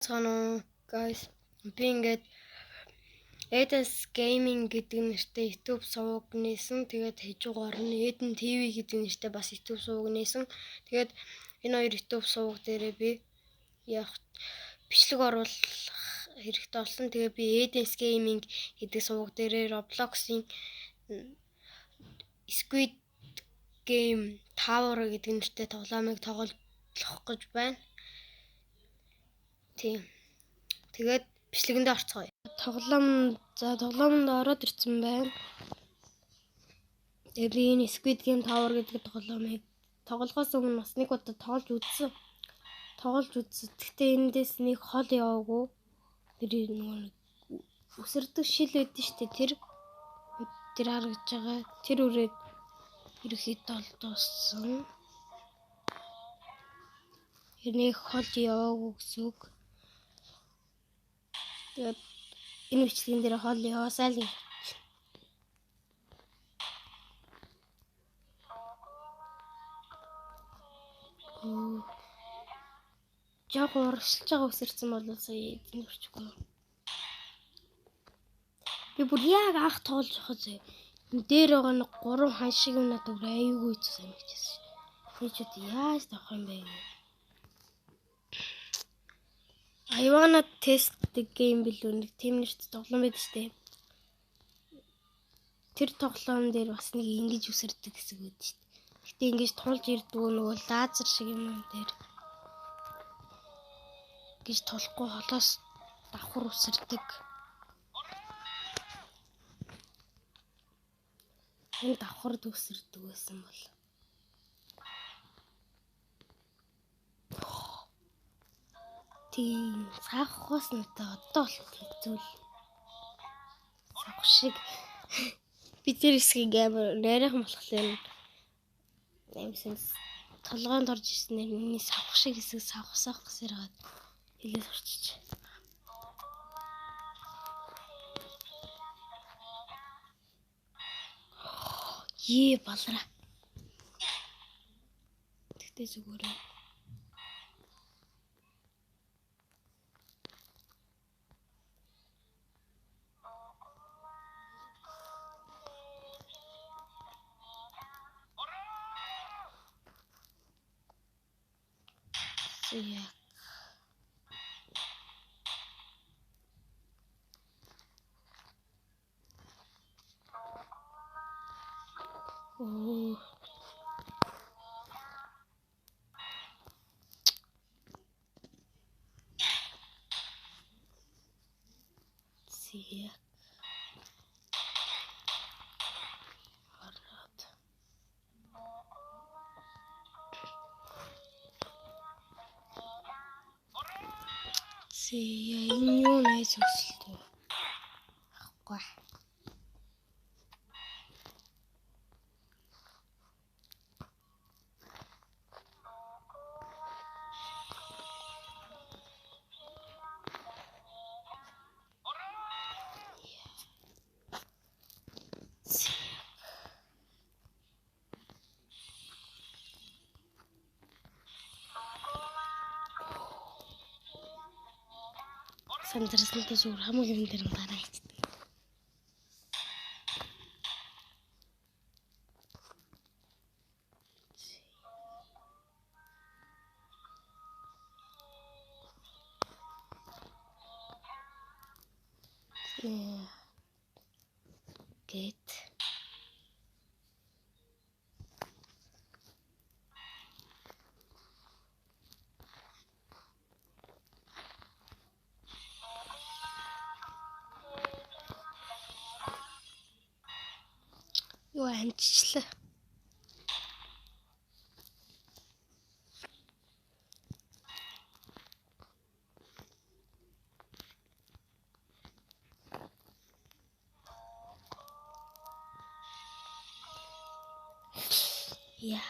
Цаана guys би ингээд Eden's Gaming гэдэг нэртэй YouTube суваг нээсэн. Тэгээд хажуугаар нь Eden TV гэдэг нэртэй бас YouTube суваг нээсэн. Тэгээд энэ хоёр YouTube суваг дээрээ би яг бичлэг оруулах хэрэгтэй болсон. Тэгээд би Eden's Gaming гэдэг суваг дээрээ Roblox-ийн Squid Game Tower гэдэг нэртэй тоглоомыг тоглох гэж байна. Тийм. Тэгээд бичлэгэндээ орцгоё. Тоглоомд ороод ирсэн байна. Тэгээд би энэ Squid Game Tower гэдэг тоглоомыг тоглохоос өмнө бас нэг удаа тоглож үзсэн. Гэхдээ эндээс нэг хол яваагүй. Тэр нэг үсэрдэг шил байдсан шүү дээ. Тэр харагдаж байгаа. Тэр үрээд ерөөхдөө дууссан. Нэг хол яваагүй гэсэн үг. Тэгээд энэ бичлэгэн дээр хол яваасаа л жоо урагшилж байгаа үсэрсэн бол сая эзэн өрчихгүй. Би бүр яг анх тоглож байхад энэ дээр байгаа нэг 3 хан шиг юм надад аюулгүй зүсэн мэжсэн. Би ч үгүй яаж тавах юм бэ? I wanna test the game билүү нэг тийм нэрт тоглоом байдаг шүү дээ. Тэр тоглоом дээр бас нэг ингэж үсэрдэг гэсэн үг шүү дээ. Гэтэ ингэж тулж ирдэг нөгөө лазер шиг юм дээр. Гэж толохгүй холоос давхар үсэрдэг. Энэ давхард үсэрдэг байсан бол. Тийм цаахаас надад одоо л зүйл. Цаах шиг би тэр хэсгийг амар нарийнхан болохоор нэмсэн толгоонд орж ирсэн нэрний савх шиг хэсэг савхсах гэсээр гад хэлээс орчиж. Балра. Тэгтээ зүгээр. Yeah. Oh. See. See, энэ юу найс өсөлтөө. Ахгүй. Сандрастай зүгээр хамгийн юм дээр гараа ичдэг. Get. Юу амжилтлаа. Yeah.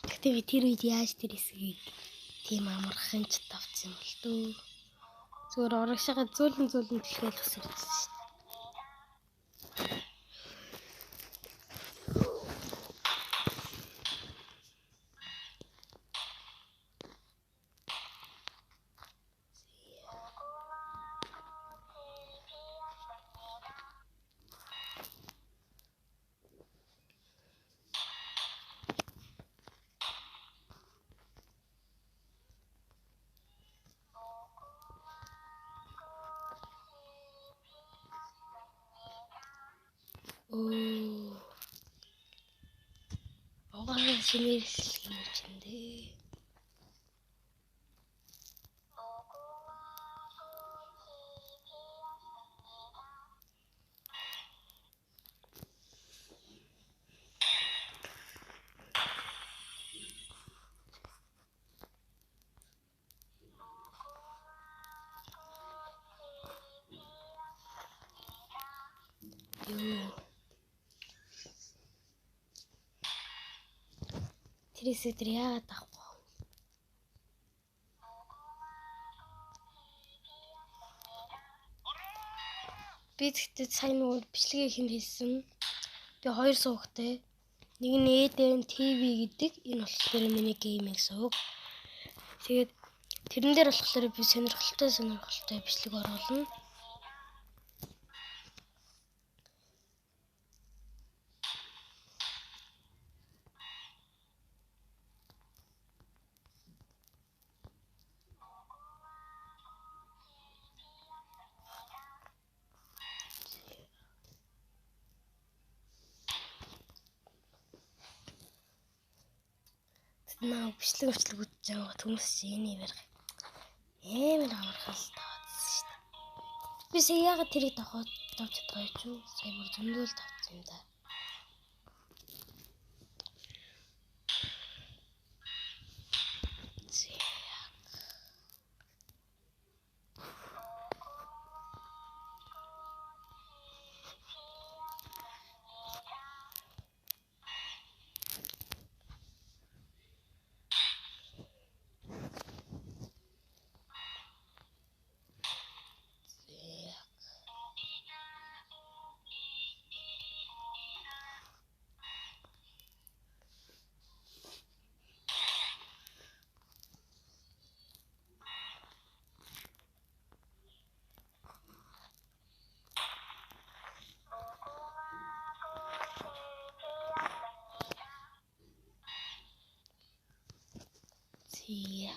Гэтэ би тэр үед яаж тэр хэсгийг тийм амархан ч тавцсан бол дөө. Зүгээр урагшаага зөөлөн дэлгээл хэсэрсэн шүү дээ. Оо. Огаа шинэрлэх юм чинь дээ. Юу. Тэрээс өдөр яагаад авахгүй? Би тэгтээ сайн нөгөө бичлэгээ хэн хийсэн. Би 2 суугтай. Нэг нь EDM TV гэдэг энэ болохоор миний гейминг сууг. Тэгээд тэрэн дээр болохоор би сонирхолтой бичлэг оруулна. Наа бичлэг үзэж байгаа хүмүүс чинь энэ ярих. Амар амархал таацсан шүү дээ. Би сая яагаад тэрийг тавж чадгаа ч юу? Сая бүр зөндөл тавцсан юм да. Зия.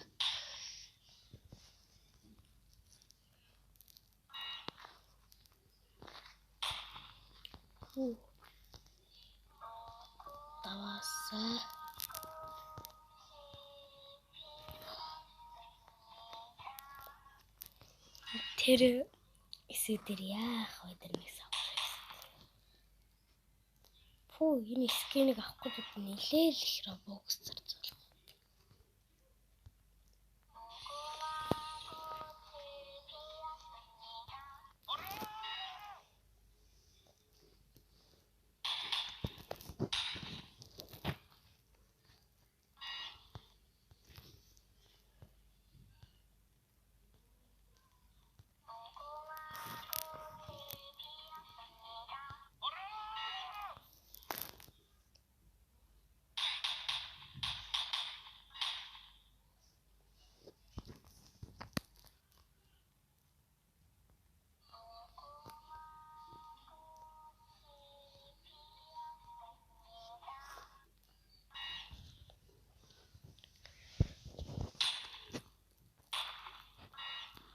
Даваасаа. Тэр эсүүдэр яах вэ тэрнээс авах. Фүү энэ скиныг авахгүй бид нилээл их робокс зарцуулах.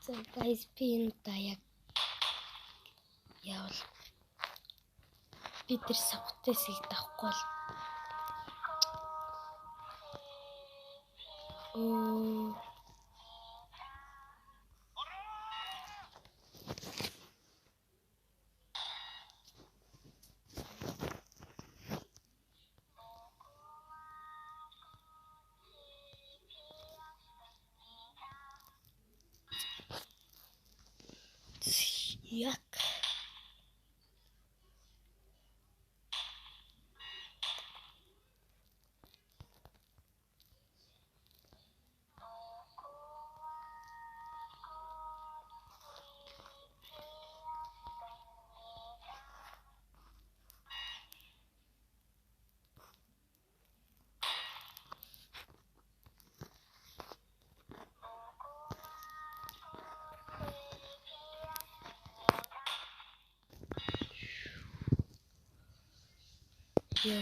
So guys, би энэ даяг явал би тэр савтайсыг давхгүй бол як Yo.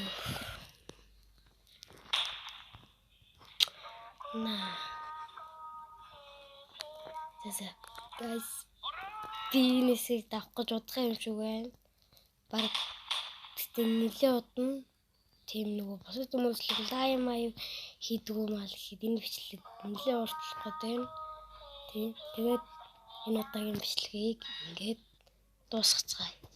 Nah. Тэсэ. Guys, би нисийг давах гэж удах юм шиг байна. Бараг Гэтэ нэлээ удаа тийм нөгөө бусад хүмүүс л лайв маяг хийдэг юм аа гэхэд энэ бичлэг нэлээ уртлах гэдэг юм. Тийм. Тэгээд энэ удаагийн бичлэгийг ингээд дуусгацгаая.